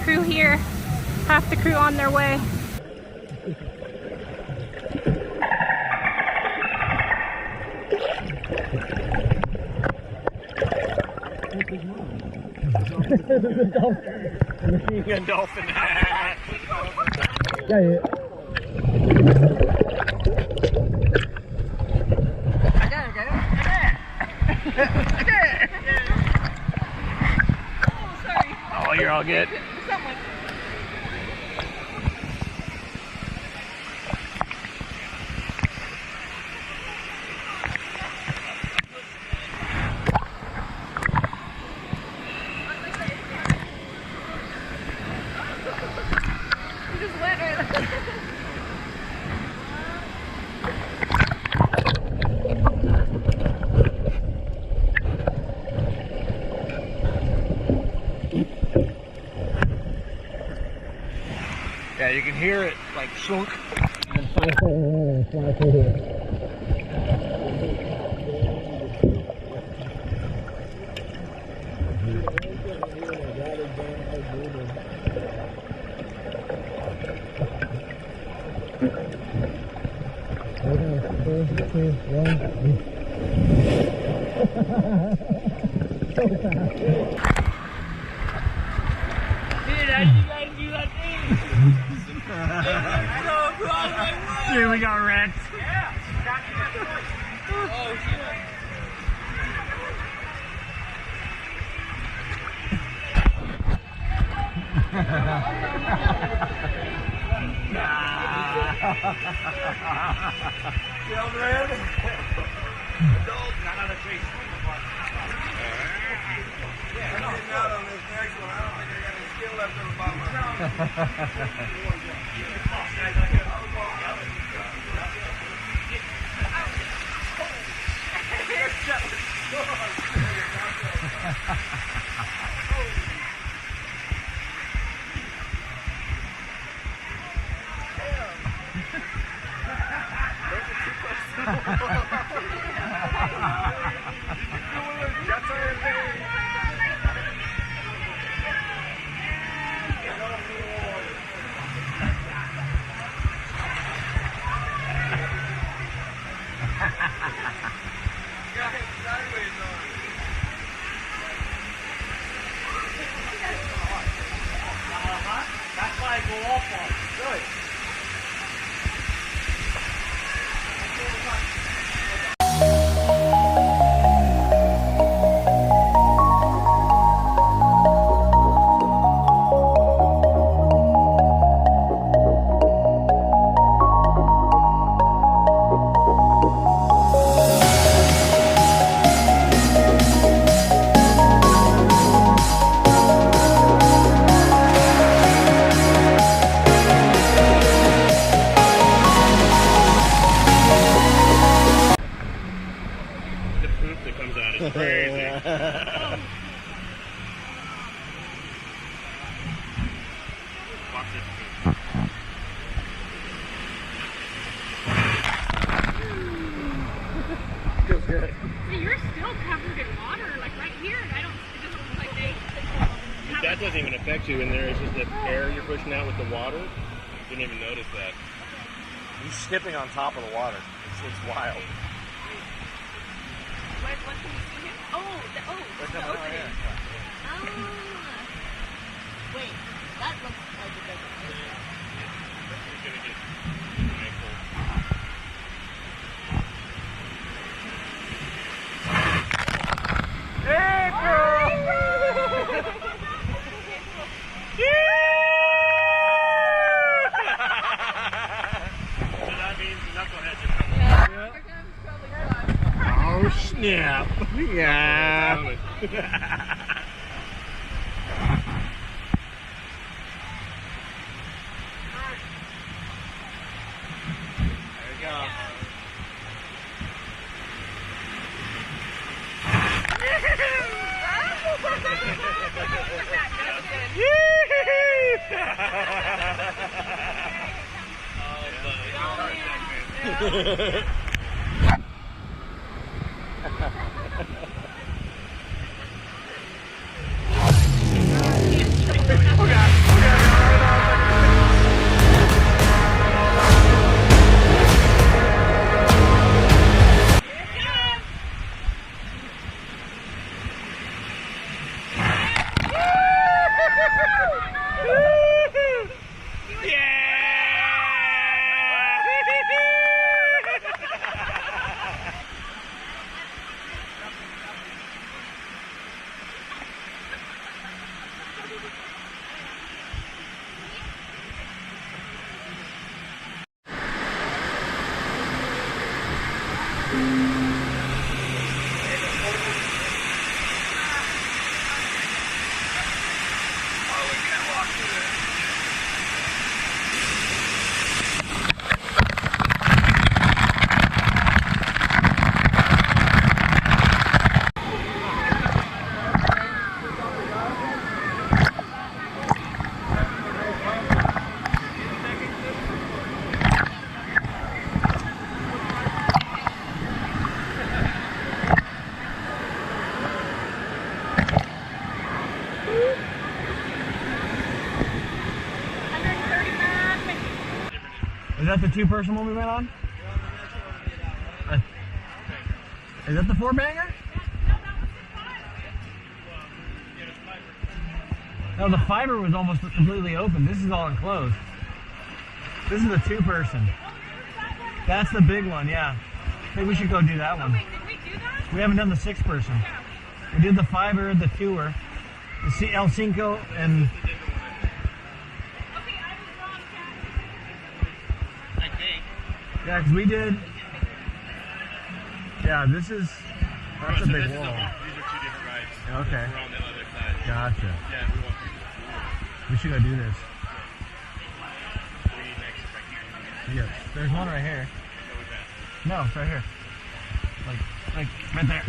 crew here. Half the crew on their way. A dolphin. Yeah, yeah. Oh, sorry. Oh, you're all good. Someone. You just went right there. Yeah, you can hear it like shunk. Dude, we got wrecked. Oh, shit. That's why I go off on it. Good. It's crazy. Watch this. Feels good. Hey, you're still covered in water, like right here, and it doesn't look like they That doesn't even affect you in there. It's just the air you're pushing out with the water. You didn't even notice that. He's skipping on top of the water. It's wild. What can you see here? Oh, the opening. Yeah. Ah. Wait, that looks like it doesn't. You're gonna get hey, bro! So that means the knuckleheads are coming. Yeah. Oh, snap. Yeah. There we go. Oh, God. that the two-person one we went on? Is that the four-banger? No, the fiber was almost completely open. This is all enclosed. This is the two-person. That's the big one, yeah. Maybe we should go do that one. Wait, did we do that? We haven't done the six-person. We did the fiver, the tour, the El Cinco, and Okay, I was wrong, Kat. I think. yeah, because we did. Yeah, this is that's a big wall. These are two different rides. Okay, We're on the other side. gotcha. Yeah, we want to. We should go do this. We need next right here. Yes, there's one right here. No, we passed. No, it's right here. Like right there.